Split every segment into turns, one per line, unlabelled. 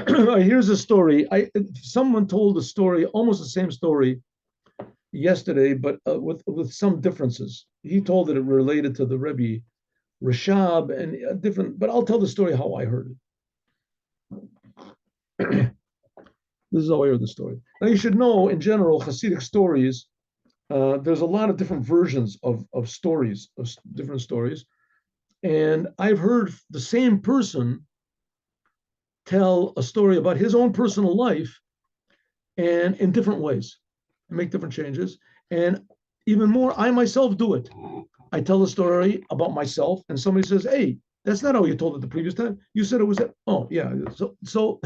Here's a story. Someone told a story, almost the same story yesterday, but with some differences. He told that it related to the Rebbe Rashab and different, but I'll tell the story how I heard it. This is how I heard the story. Now you should know, in general, Hasidic stories. There's a lot of different versions of stories, of different stories, and I've heard the same person tell a story about his own personal life, and in different ways, make different changes, and even more, I myself do it. I tell a story about myself, and somebody says, "Hey, that's not how you told it the previous time. You said it was that." Oh, yeah. So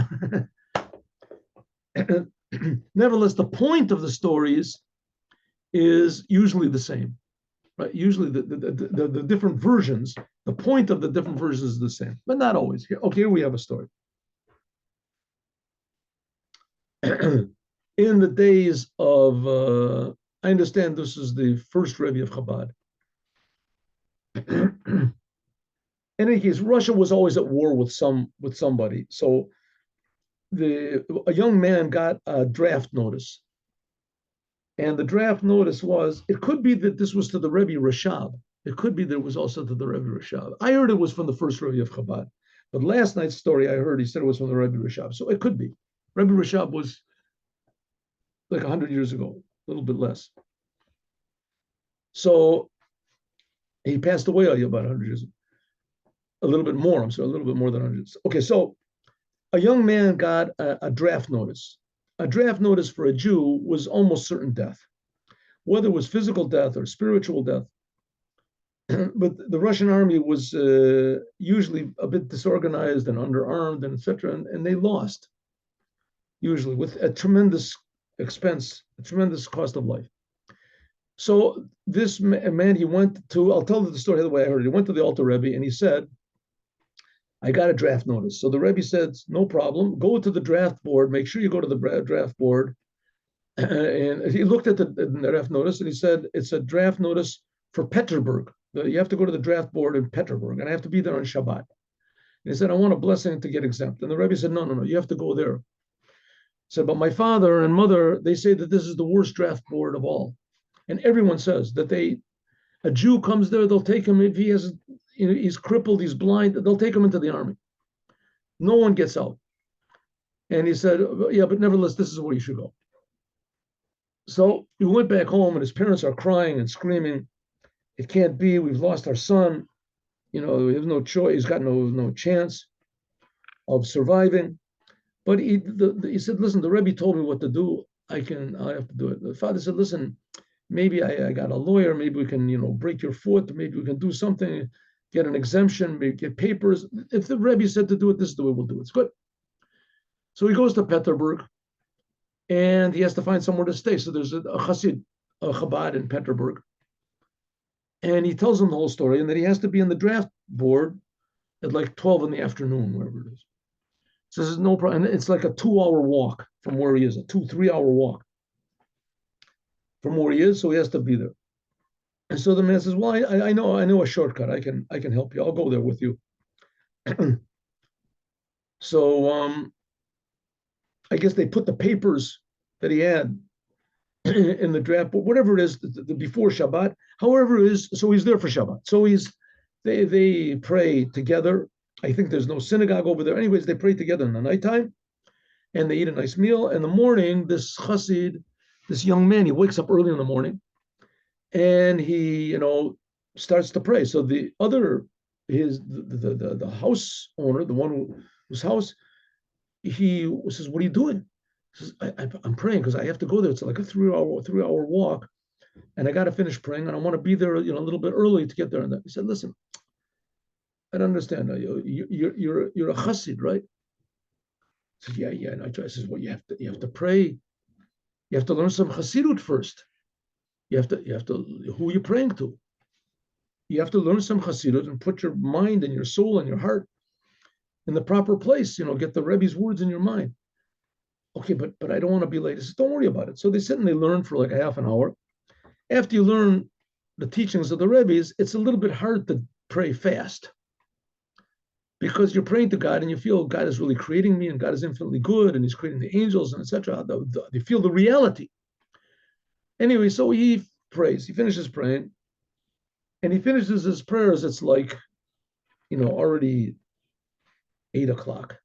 nevertheless, the point of the stories is usually the same, right? Usually the different versions, the point of the different versions is the same, but not always. Okay, here we have a story. In the days of, I understand this is the first Rebbe of Chabad. In any case, Russia was always at war with somebody. So a young man got a draft notice. And the draft notice was, it could be that this was to the Rebbe Rashab. It could be that it was also to the Rebbe Rashab. I heard it was from the first Rebbe of Chabad. But last night's story, I heard he said it was from the Rebbe Rashab. So it could be. Rebbe Rashab was like 100 years ago, a little bit less. So he passed away about 100 years ago. A little bit more, I'm sorry, a little bit more than 100. Okay, so a young man got a draft notice. A draft notice for a Jew was almost certain death, whether it was physical death or spiritual death. But the Russian army was usually a bit disorganized and underarmed and etc. And they lost, usually with a tremendous expense, a tremendous cost of life. So this man, he went to, I'll tell the story the way I heard it. He went to the Alter Rebbe and he said, I got a draft notice. So the Rebbe said, no problem. Go to the draft board. Make sure you go to the draft board. And he looked at the draft notice and he said, it's a draft notice for Petersburg. You have to go to the draft board in Petersburg and I have to be there on Shabbat. And he said, I want a blessing to get exempt. And the Rebbe said, no, you have to go there. He said, but my father and mother, they say that this is the worst draft board of all. And everyone says that a Jew comes there, they'll take him if he has, he's crippled, he's blind, they'll take him into the army. No one gets out. And he said, yeah, but nevertheless, this is where you should go. So he went back home and his parents are crying and screaming, it can't be, we've lost our son. We have no choice, he's got no chance of surviving. But he said, listen, the Rebbe told me what to do. I have to do it. The father said, listen, maybe I got a lawyer, maybe we can, break your foot, maybe we can do something, get an exemption, maybe get papers. If the Rebbe said to do it, this is the way we'll do it. It's good. So he goes to Petersburg and he has to find somewhere to stay. So there's a Chassid, a Chabad in Petersburg. And he tells him the whole story and that he has to be in the draft board at like 12 in the afternoon, wherever it is. So there's no problem. And it's like a 2-hour walk from where he is, a 2-3 hour walk from where he is. So he has to be there. And so the man says, well, I know a shortcut. I can help you. I'll go there with you. So I guess they put the papers that he had in the draft, but whatever it is, before Shabbat, however it is, so he's there for Shabbat. So they pray together. I think there's no synagogue over there. Anyways, they pray together in the nighttime and they eat a nice meal. In the morning, this chassid, this young man, he wakes up early in the morning and he, starts to pray. So the house owner, the one whose house, he says, what are you doing? He says, I'm praying because I have to go there. It's like a 3-hour walk and I got to finish praying and I want to be there, a little bit early to get there. And he said, listen, I don't understand. You're a chassid, right? I said, yeah. And I says, well, you have to pray. You have to learn some chassidut first. You have to, who are you praying to? You have to learn some chassidut and put your mind and your soul and your heart in the proper place. Get the Rebbe's words in your mind. Okay, but I don't want to be late. I said, don't worry about it. So they sit and they learn for like a half an hour. After you learn the teachings of the Rebbe's, it's a little bit hard to pray fast. because you're praying to God and you feel God is really creating me and God is infinitely good and he's creating the angels and etc. You feel the reality. Anyway, so he prays. He finishes praying and he finishes his prayers. It's like, already 8 o'clock.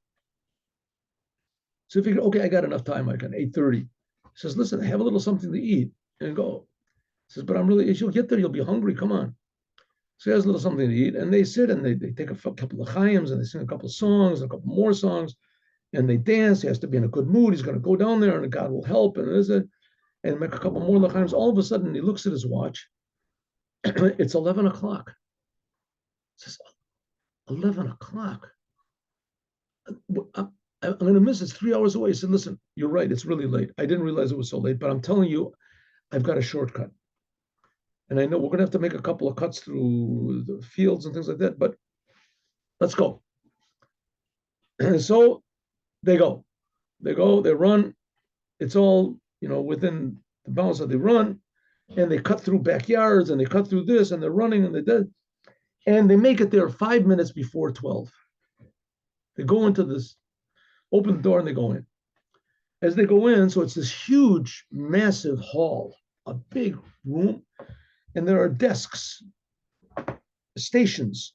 So he figured, okay, I got enough time. I can 8:30. He says, listen, have a little something to eat and go. He says, but if you'll get there, you'll be hungry. Come on. So he has a little something to eat, and they sit and they take a couple of chayams and they sing a couple of songs, a couple more songs, and they dance. He has to be in a good mood. He's going to go down there, and God will help, and make a couple more lachaims. All of a sudden, he looks at his watch. It's 11 o'clock. He says, 11 o'clock. I'm going to miss. It's 3 hours away. He said, listen, you're right. It's really late. I didn't realize it was so late, but I'm telling you, I've got a shortcut. And I know we're going to have to make a couple of cuts through the fields and things like that, but let's go. And so they go, they run. It's all, within the bounds that they run, and they cut through backyards and they cut through this and they're running and and they make it there 5 minutes before 12. They go into this, open the door and they go in. As they go in, so it's this huge, massive hall, a big room, and there are desks, stations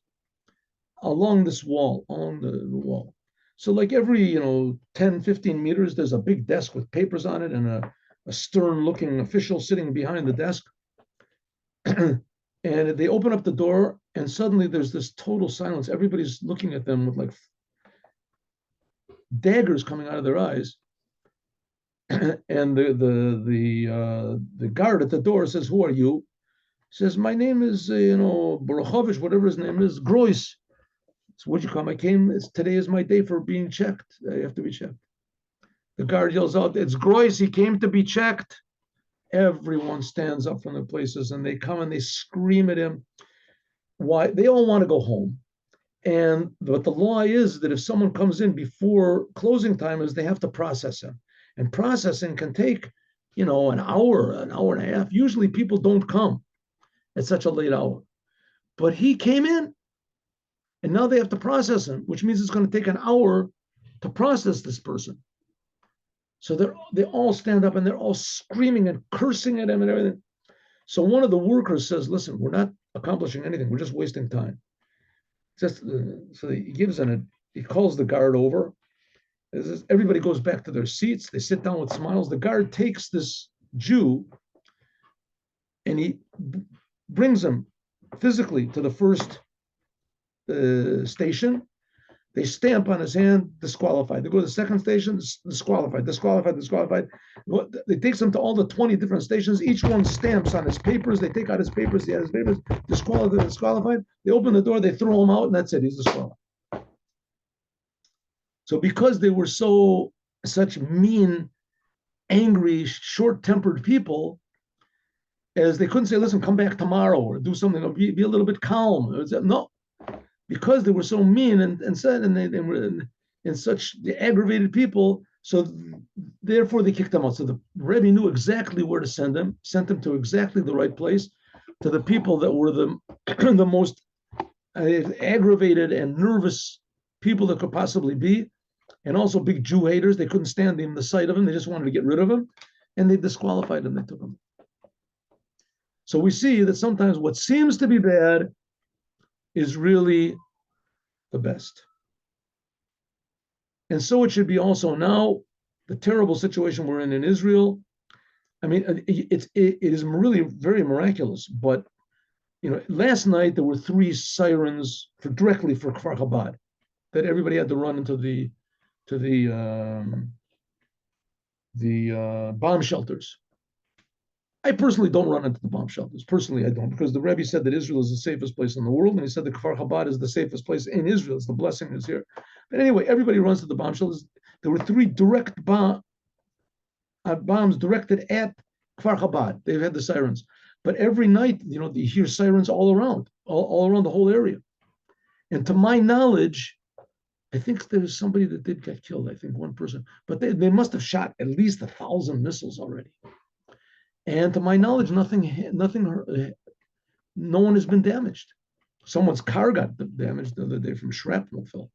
along this wall, along the wall. So like every, 10, 15 meters, there's a big desk with papers on it and a stern looking official sitting behind the desk. And they open up the door and suddenly there's this total silence. Everybody's looking at them with like daggers coming out of their eyes. And the guard at the door says, who are you? He says, my name is, Borochovich, whatever his name is, Grois. So what'd you come? Today is my day for being checked. I have to be checked. The guard yells out, it's Grois, he came to be checked. Everyone stands up from their places and they come and they scream at him. Why? They all want to go home. But the law is that if someone comes in before closing time is they have to process him. And processing can take, an hour and a half. Usually people don't come at such a late hour. But he came in and now they have to process him, which means it's going to take an hour to process this person. So they all stand up and they're all screaming and cursing at him and everything. So one of the workers says, listen, we're not accomplishing anything. We're just wasting time. So he calls the guard over. Everybody goes back to their seats. They sit down with smiles. The guard takes this Jew and he brings him physically to the first station. They stamp on his hand, disqualified. They go to the second station, disqualified. It takes them to all the 20 different stations. Each one stamps on his papers. They take out his papers. He has his papers. Disqualified. They open the door. They throw him out, and that's it. He's disqualified. So because they were such mean, angry, short-tempered people, as they couldn't say, listen, come back tomorrow or do something, or be a little bit calm. No. Because they were so mean and they were in such aggravated people, so therefore they kicked them out. So the Rebbe knew exactly where to send them, sent them to exactly the right place, to the people that were the the most aggravated and nervous people that could possibly be, and also big Jew haters. They couldn't stand even the sight of him. They just wanted to get rid of him, and they disqualified him. They took him. So we see that sometimes what seems to be bad is really the best. And so it should be also now, the terrible situation we're in Israel. I mean, it is really very miraculous. But, last night there were 3 sirens directly for Kfar Chabad that everybody had to run into the bomb shelters. I personally don't run into the bomb shelters. Personally, I don't, because the Rebbe said that Israel is the safest place in the world, and he said that Kfar Chabad is the safest place in Israel. It's the blessing is here. But anyway, everybody runs to the bomb shelters. There were 3 direct bombs directed at Kfar Chabad. They've had the sirens. But every night, you hear sirens all around the whole area. And to my knowledge, I think there was somebody that did get killed. I think one person. But they must have shot at least 1,000 missiles already. And to my knowledge, no one has been damaged. Someone's car got damaged the other day from shrapnel fell.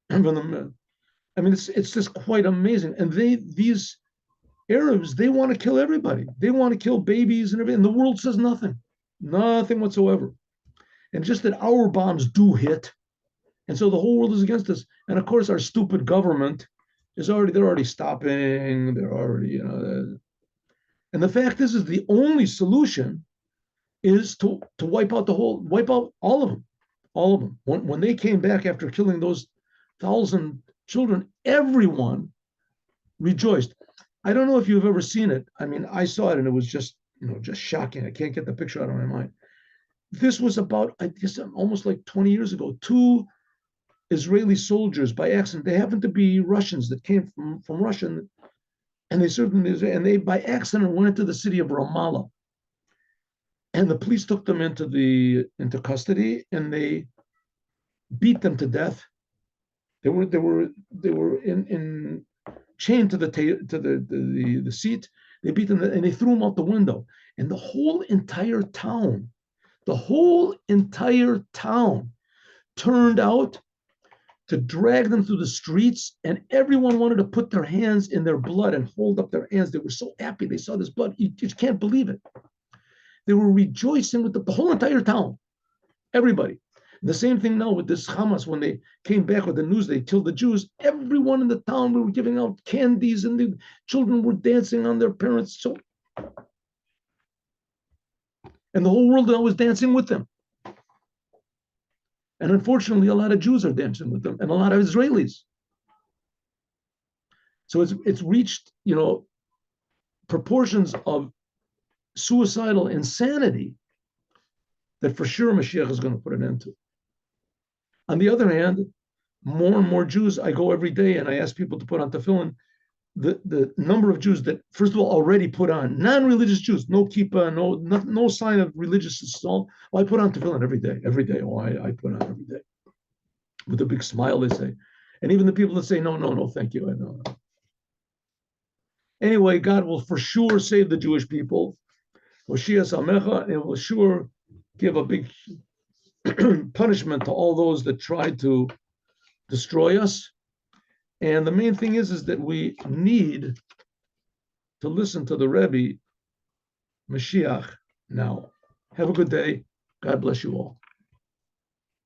From the, I mean, it's just quite amazing. And these Arabs, they want to kill everybody. They want to kill babies and everything. And the world says nothing, nothing whatsoever. And just that our bombs do hit, and so the whole world is against us. And of course, our stupid government they're already stopping. They're already, and the fact is the only solution is to wipe out all of them, all of them. When they came back after killing those 1,000 children, everyone rejoiced. I don't know if you've ever seen it. I mean, I saw it and it was just, just shocking. I can't get the picture out of my mind. This was about, I guess, almost like 20 years ago. Two Israeli soldiers by accident. They happened to be Russians that came from Russia, and they served in Israel, and they by accident went into the city of Ramallah. And the police took them into custody, and they beat them to death. They were in chained to the seat. They beat them and they threw them out the window. And the whole entire town turned out to drag them through the streets, and everyone wanted to put their hands in their blood and hold up their hands. They were so happy they saw this blood. You just can't believe it. They were rejoicing with the whole entire town, everybody. The same thing now with this Hamas, when they came back with the news they killed the Jews, everyone in the town were giving out candies and the children were dancing on their parents. And the whole world now was dancing with them. And unfortunately, a lot of Jews are dancing with them and a lot of Israelis. So it's reached, proportions of suicidal insanity that for sure Mashiach is going to put an end to. On the other hand, more and more Jews, I go every day and I ask people to put on tefillin. The number of Jews that, first of all, already put on, non-religious Jews, no kippah, no sign of religious assault. Well, I put on tefillin every day. Oh, I put on every day. With a big smile, they say. And even the people that say, no, thank you. I know. Anyway, God will for sure save the Jewish people. Moshiach Samecha, and will sure give a big punishment to all those that try to destroy us. And the main thing is that we need to listen to the Rebbe Mashiach now. Have a good day. God bless you all.